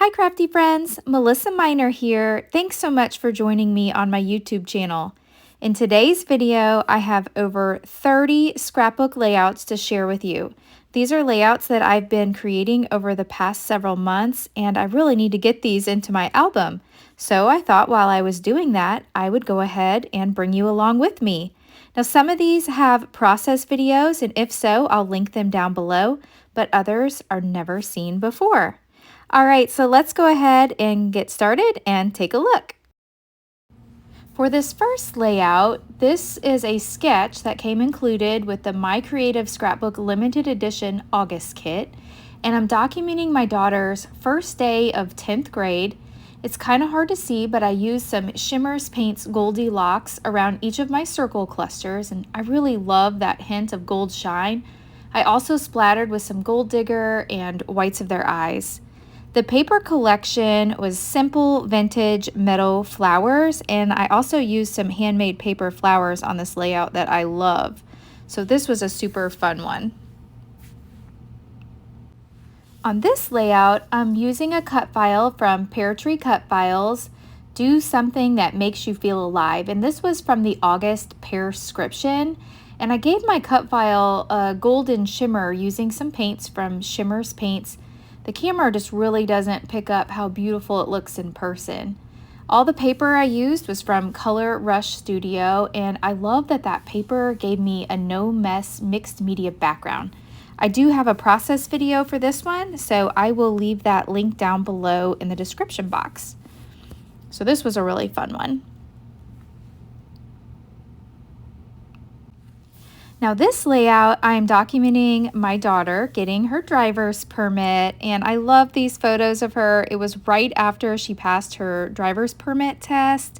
Hi crafty friends, Melissa Minor here. Thanks so much for joining me on my YouTube channel. In today's video, I have over 30 scrapbook layouts to share with you. These are layouts that I've been creating over the past several months, and I really need to get these into my album. So I thought while I was doing that, I would go ahead and bring you along with me. Now some of these have process videos, and if so, I'll link them down below, but others are never seen before. All right, so let's go ahead and get started and take a look. For this first layout, this is a sketch that came included with the My Creative Scrapbook Limited Edition August kit, and I'm documenting my daughter's first day of 10th grade. It's kind of hard to see, but I used some Shimmers Paints Goldilocks around each of my circle clusters, and I really love that hint of gold shine. I also splattered with some Gold Digger and whites of their eyes. The paper collection was simple vintage meadow flowers, and I also used some handmade paper flowers on this layout that I love. So this was a super fun one. On this layout, I'm using a cut file from Pear Tree Cut Files, Do Something That Makes You Feel Alive, and this was from the August Pearscription. And I gave my cut file a golden shimmer using some paints from Shimmers Paints. The camera just really doesn't pick up how beautiful it looks in person. All the paper I used was from Color Rush Studio, and I love that that paper gave me a no mess mixed media background. I do have a process video for this one, so I will leave that link down below in the description box. So this was a really fun one. Now this layout, I'm documenting my daughter getting her driver's permit, and I love these photos of her. It was right after she passed her driver's permit test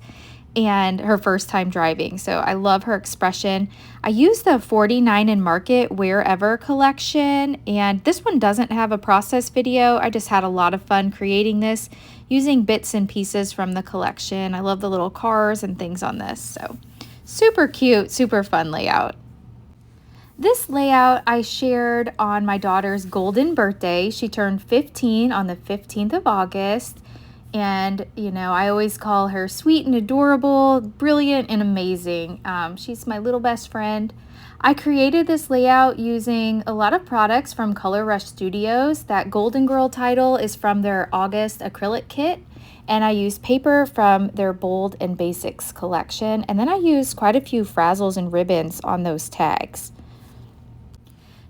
and her first time driving, so I love her expression. I used the 49 and Market Wherever collection, and this one doesn't have a process video. I just had a lot of fun creating this using bits and pieces from the collection. I love the little cars and things on this, so super cute, super fun layout. This layout I shared on my daughter's golden birthday. She turned 15 on the 15th of August. And, you know, I always call her sweet and adorable, brilliant and amazing. She's my little best friend. I created this layout using a lot of products from Color Rush Studios. That Golden Girl title is from their August acrylic kit. And I used paper from their Bold and Basics collection. And then I used quite a few frazzles and ribbons on those tags.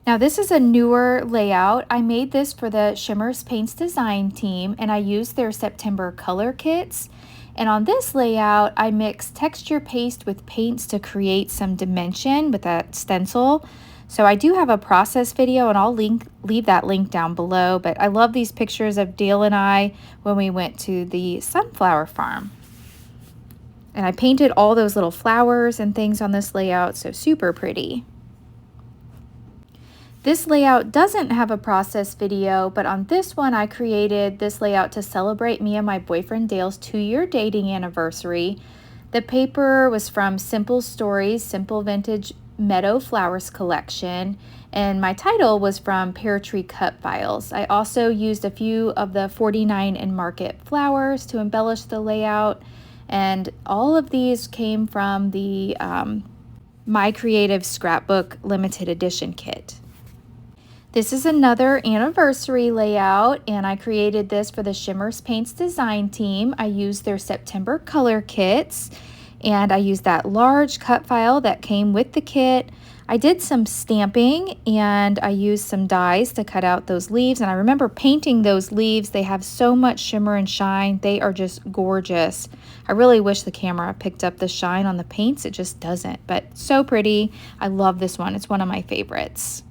Now this is a newer layout. I made this for the Shimmers Paints design team, and I used their September color kits. And on this layout, I mixed texture paste with paints to create some dimension with that stencil. So I do have a process video, and I'll leave that link down below, but I love these pictures of Dale and I when we went to the sunflower farm. And I painted all those little flowers and things on this layout, so super pretty. This layout doesn't have a process video, but on this one I created this layout to celebrate me and my boyfriend Dale's 2-year dating anniversary. The paper was from Simple Stories, Simple Vintage Meadow Flowers collection, and my title was from Pear Tree Cut Files. I also used a few of the 49 and Market flowers to embellish the layout, and all of these came from the My Creative Scrapbook Limited Edition kit. This is another anniversary layout, and I created this for the Shimmers Paints design team. I used their September color kits, and I used that large cut file that came with the kit. I did some stamping, and I used some dies to cut out those leaves, and I remember painting those leaves. They have so much shimmer and shine. They are just gorgeous. I really wish the camera picked up the shine on the paints. It just doesn't, but so pretty. I love this one. It's one of my favorites.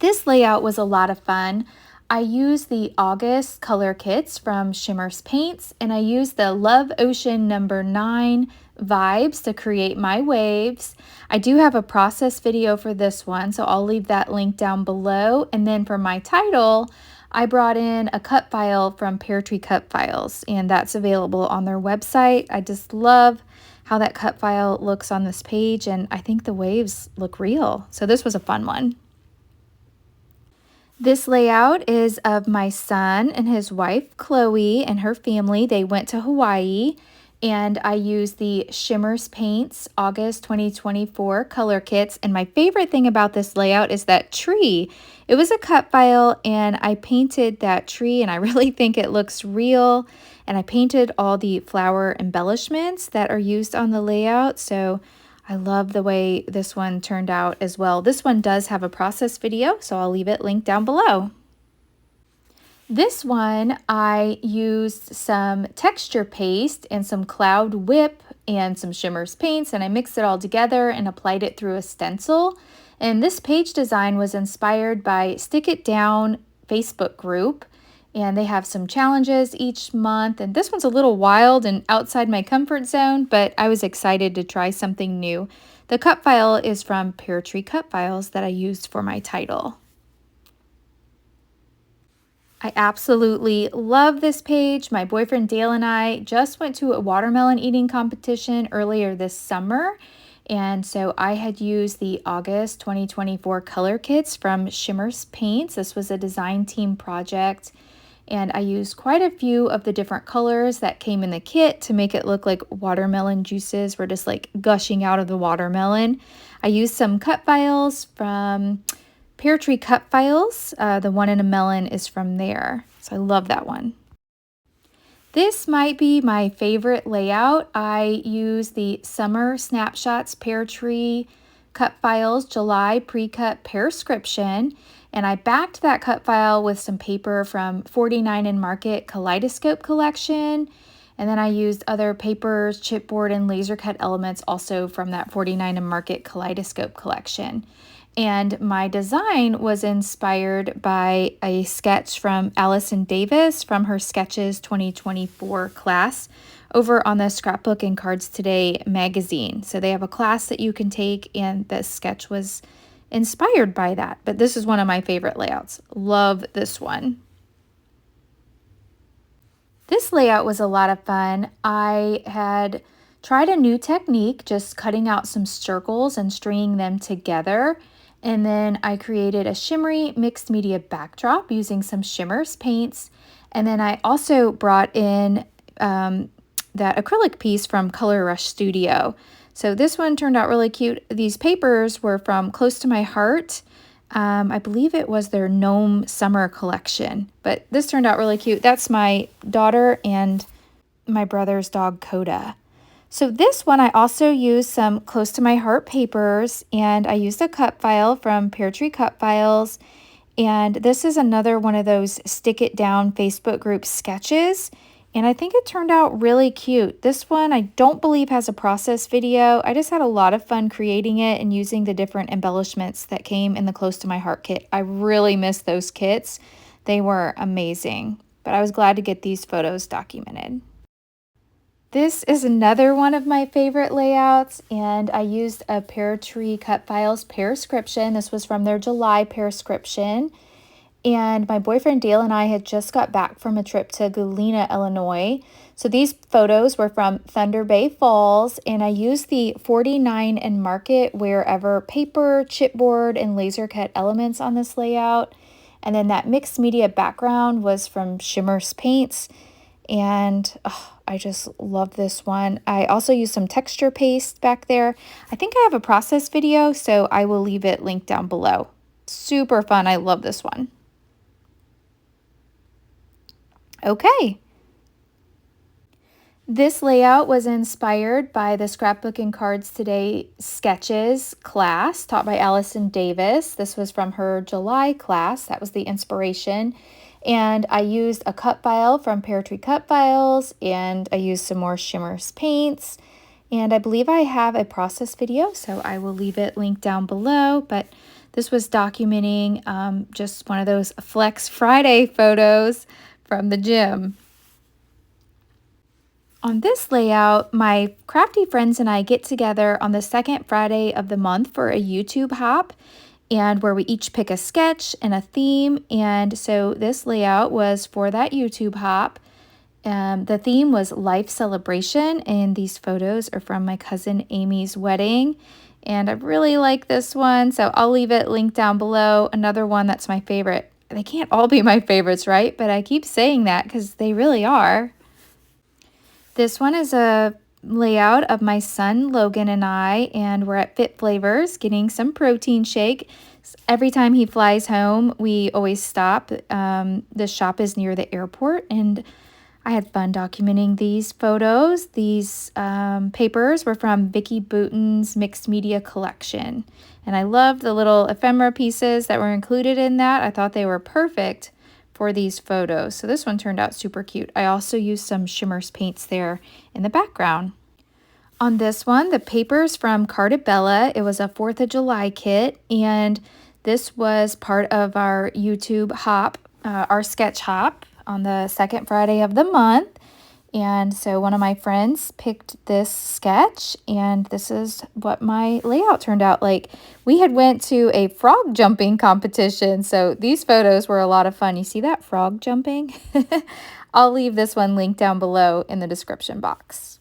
This layout was a lot of fun. I used the August color kits from Shimmers Paints, and I used the Love Ocean number 9 vibes to create my waves. I do have a process video for this one, so I'll leave that link down below. And then for my title, I brought in a cut file from Pear Tree Cut Files, and that's available on their website. I just love how that cut file looks on this page, and I think the waves look real. So this was a fun one. This layout is of my son and his wife, Chloe, and her family. They went to Hawaii, and I used the Shimmers Paints August 2024 color kits. And my favorite thing about this layout is that tree. It was a cut file, and I painted that tree, and I really think it looks real. And I painted all the flower embellishments that are used on the layout. So I love the way this one turned out as well. This one does have a process video, so I'll leave it linked down below. This one, I used some texture paste and some cloud whip and some Shimmers paints, and I mixed it all together and applied it through a stencil. And this page design was inspired by Stick It Down Facebook group, and they have some challenges each month. And this one's a little wild and outside my comfort zone, but I was excited to try something new. The cut file is from Pear Tree Cut Files that I used for my title. I absolutely love this page. My boyfriend Dale and I just went to a watermelon eating competition earlier this summer. And so I had used the August 2024 color kits from Shimmers Paints. This was a design team project. And I used quite a few of the different colors that came in the kit to make it look like watermelon juices were just like gushing out of the watermelon. I used some cut files from Pear Tree Cut Files. The one in a melon is from there. So I love that one. This might be my favorite layout. I use the Summer Snapshots Pear Tree Cut Files July Pre-Cut Pearscription, and I backed that cut file with some paper from 49 and Market Kaleidoscope Collection, and then I used other papers, chipboard, and laser cut elements also from that 49 and Market Kaleidoscope Collection. And my design was inspired by a sketch from Allison Davis from her Sketches 2024 class over on the Scrapbook and Cards Today magazine. So they have a class that you can take, and the sketch was inspired by that. But this is one of my favorite layouts. Love this one. This layout was a lot of fun. I had tried a new technique, just cutting out some circles and stringing them together. And then I created a shimmery mixed media backdrop using some Shimmers paints. And then I also brought in that acrylic piece from Color Rush Studio. So this one turned out really cute. These papers were from Close to My Heart. I believe it was their Gnome Summer collection, but this turned out really cute. That's my daughter and my brother's dog, Coda. So this one, I also used some Close to My Heart papers, and I used a cut file from Pear Tree Cut Files. And this is another one of those Stick It Down Facebook group sketches. And I think it turned out really cute. This one I don't believe has a process video. I just had a lot of fun creating it and using the different embellishments that came in the Close to My Heart kit. I really miss those kits. They were amazing. But I was glad to get these photos documented. This is another one of my favorite layouts, and I used a Pear Tree Cut Files Pearscription. This was from their July Pearscription. And my boyfriend Dale and I had just got back from a trip to Galena, Illinois. So these photos were from Thunder Bay Falls, and I used the 49 and Market Wherever paper, chipboard, and laser cut elements on this layout. And then that mixed media background was from Shimmers Paints. And I just love this one. I also used some texture paste back there. I think I have a process video, so I will leave it linked down below. Super fun. I love this one. Okay. This layout was inspired by the Scrapbook and Cards Today Sketches class taught by Allison Davis. This was from her July class. That was the inspiration. And I used a cut file from Pear Tree Cut Files, and I used some more Shimmers paints. And I believe I have a process video, so I will leave it linked down below. But this was documenting just one of those Flex Friday photos from the gym. On this layout, my crafty friends and I get together on the second Friday of the month for a YouTube hop, and where we each pick a sketch and a theme. And so this layout was for that YouTube hop. The theme was life celebration, and these photos are from my cousin Amy's wedding. And I really like this one, so I'll leave it linked down below. Another one that's my favorite. They can't all be my favorites, right? But I keep saying that because they really are. This one is a layout of my son Logan and I, and we're at Fit Flavors getting some protein shake. Every time he flies home, we always stop. The shop is near the airport, and I had fun documenting these photos. These papers were from Vicky Bouton's mixed media collection, and I loved the little ephemera pieces that were included in that. I thought they were perfect for these photos. So this one turned out super cute. I also used some shimmers paints there in the background. On this one, the paper's from Cards.by.Bella. It was a 4th of July kit, and this was part of our YouTube hop, our sketch hop on the second Friday of the month. And so one of my friends picked this sketch, and this is what my layout turned out like. We had went to a frog jumping competition, so these photos were a lot of fun. You see that frog jumping? I'll leave this one linked down below in the description box.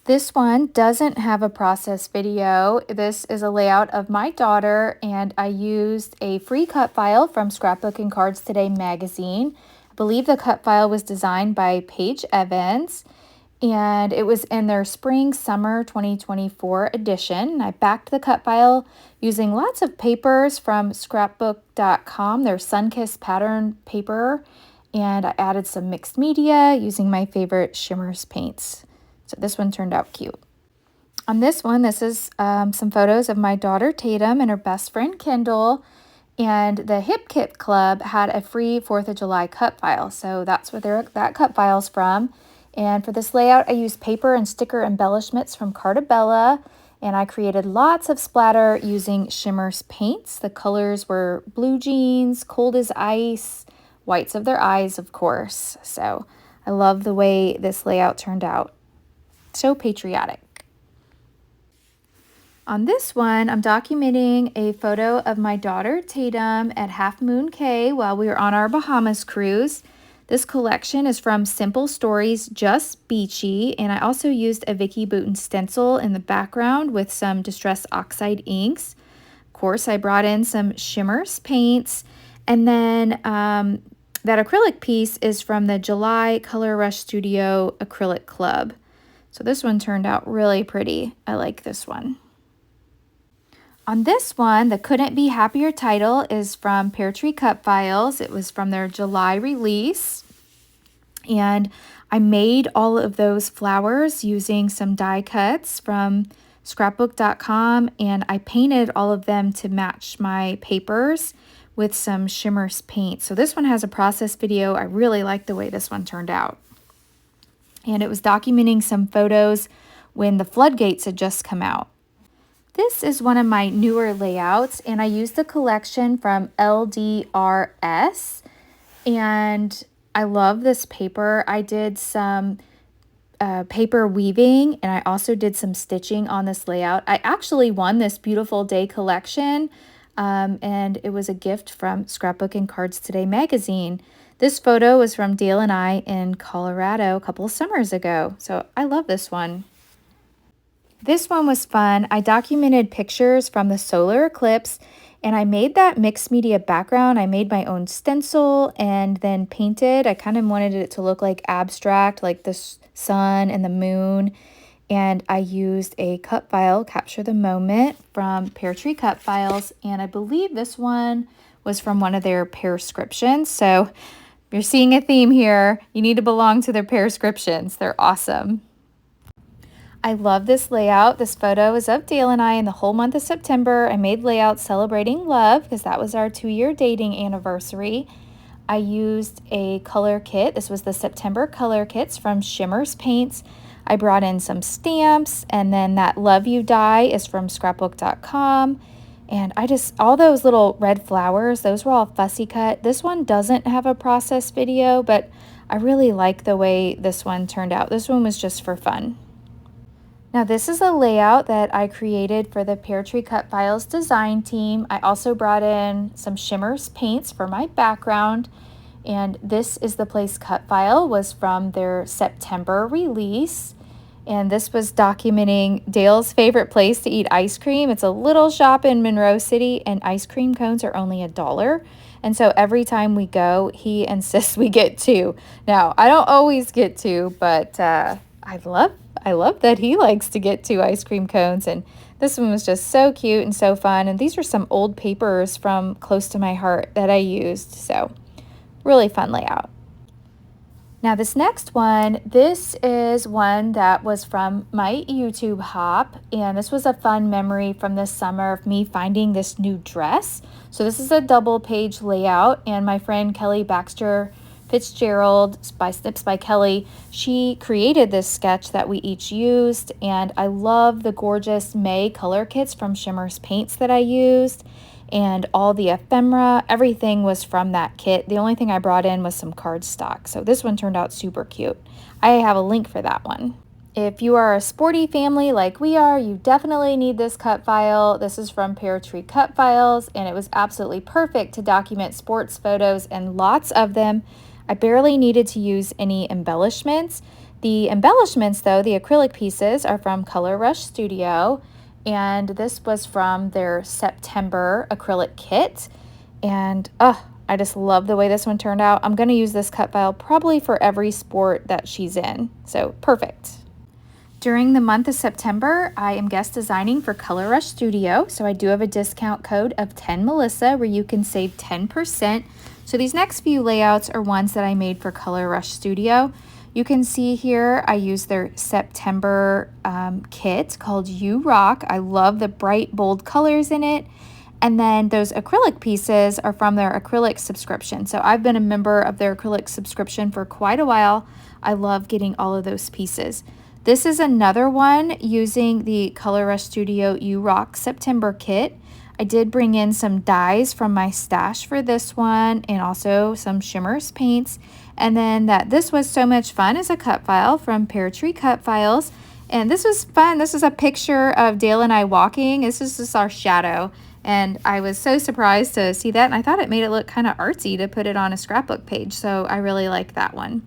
This one doesn't have a process video. This is a layout of my daughter, and I used a free cut file from Scrapbook and Cards.by magazine. I believe the cut file was designed by Paige Evans, and it was in their spring-summer 2024 edition. I backed the cut file using lots of papers from scrapbook.com, their sun-kissed pattern paper, and I added some mixed media using my favorite shimmers paints. So this one turned out cute. On this one, this is some photos of my daughter Tatum and her best friend Kendall. And the Hip Kit Club had a free 4th of July cut file. So that's what that cut file's from. And for this layout, I used paper and sticker embellishments from Cards.by.Bella. And I created lots of splatter using shimmers paints. The colors were blue jeans, cold as ice, whites of their eyes, of course. So I love the way this layout turned out. So patriotic. On this one, I'm documenting a photo of my daughter Tatum at Half Moon Cay while we were on our Bahamas cruise. This collection is from Simple Stories Just Beachy, and I also used a Vicky Bouton stencil in the background with some Distress Oxide inks. Of course, I brought in some shimmers paints, and then that acrylic piece is from the July Color Rush Studio Acrylic Club. So this one turned out really pretty. I like this one. On this one, the Couldn't Be Happier title is from Pear Tree Cut Files. It was from their July release. And I made all of those flowers using some die cuts from scrapbook.com, and I painted all of them to match my papers with some shimmers paint. So this one has a process video. I really like the way this one turned out. And it was documenting some photos when the floodgates had just come out. This is one of my newer layouts, and I used the collection from LDRS, and I love this paper. I did some paper weaving, and I also did some stitching on this layout. I actually won this Beautiful Day collection, and it was a gift from Scrapbook and Cards.by magazine. This photo was from Dale and I in Colorado a couple of summers ago, so I love this one. This one was fun. I documented pictures from the solar eclipse, and I made that mixed media background. I made my own stencil and then painted. I kind of wanted it to look like abstract, like the sun and the moon. And I used a cut file, Capture the Moment, from Pear Tree Cut Files. And I believe this one was from one of their Pearscriptions. So if you're seeing a theme here, you need to belong to their Pearscriptions. They're awesome. I love this layout. This photo is of Dale and I in the whole month of September. I made layouts celebrating love because that was our 2-year dating anniversary. I used a color kit. This was the September color kits from Shimmers Paints. I brought in some stamps, and then that Love You die is from scrapbook.com. And all those little red flowers, those were all fussy cut. This one doesn't have a process video, but I really like the way this one turned out. This one was just for fun. Now this is a layout that I created for the Pear Tree Cut Files design team. I also brought in some shimmers paints for my background, and this is the place cut file was from their September release. And this was documenting Dale's favorite place to eat ice cream. It's a little shop in Monroe City, and ice cream cones are only $1. And so every time we go, he insists we get two. Now, I don't always get two, but I love that he likes to get two ice cream cones. And this one was just so cute and so fun. And these are some old papers from Close to My Heart that I used. So really fun layout. Now this next one, this is one that was from my YouTube hop, and this was a fun memory from this summer of me finding this new dress. So this is a double page layout, and my friend Kelly Baxter Fitzgerald by Snips by Kelly, she created this sketch that we each used, and I love the gorgeous May color kits from Shimmer's Paints that I used. And all the ephemera, everything was from that kit. The only thing I brought in was some cardstock. So this one turned out super cute. I have a link for that one. If you are a sporty family like we are, you definitely need this cut file. This is from Pear Tree Cut Files, and it was absolutely perfect to document sports photos, and lots of them. I barely needed to use any embellishments. The embellishments, though, the acrylic pieces, are from Color Rush Studio. And this was from their September acrylic kit. And I just love the way this one turned out. I'm going to use this cut file probably for every sport that she's in. So perfect. During the month of September, I am guest designing for Color Rush Studio. So I do have a discount code of 10Melissa where you can save 10%. So these next few layouts are ones that I made for Color Rush Studio. You can see here I used their September kit called You Rock. I love the bright, bold colors in it. And then those acrylic pieces are from their acrylic subscription. So I've been a member of their acrylic subscription for quite a while. I love getting all of those pieces. This is another one using the Color Rush Studio You Rock September kit. I did bring in some dyes from my stash for this one, and also some Shimmer's paints. And then this was so much fun is a cut file from Pear Tree Cut Files. And this was fun. This is a picture of Dale and I walking. This is just our shadow. And I was so surprised to see that. And I thought it made it look kind of artsy to put it on a scrapbook page. So I really like that one.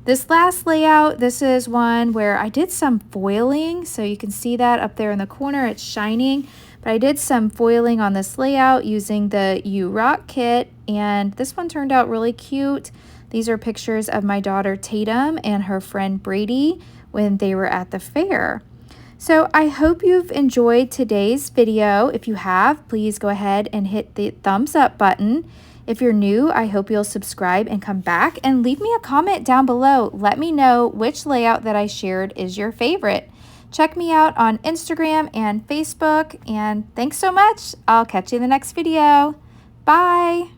This last layout, this is one where I did some foiling. So you can see that up there in the corner, it's shining. But I did some foiling on this layout using the You Rock kit. And this one turned out really cute. These are pictures of my daughter Tatum and her friend Brady when they were at the fair. So I hope you've enjoyed today's video. If you have, please go ahead and hit the thumbs up button. If you're new, I hope you'll subscribe and come back and leave me a comment down below. Let me know which layout that I shared is your favorite. Check me out on Instagram and Facebook, and thanks so much. I'll catch you in the next video. Bye.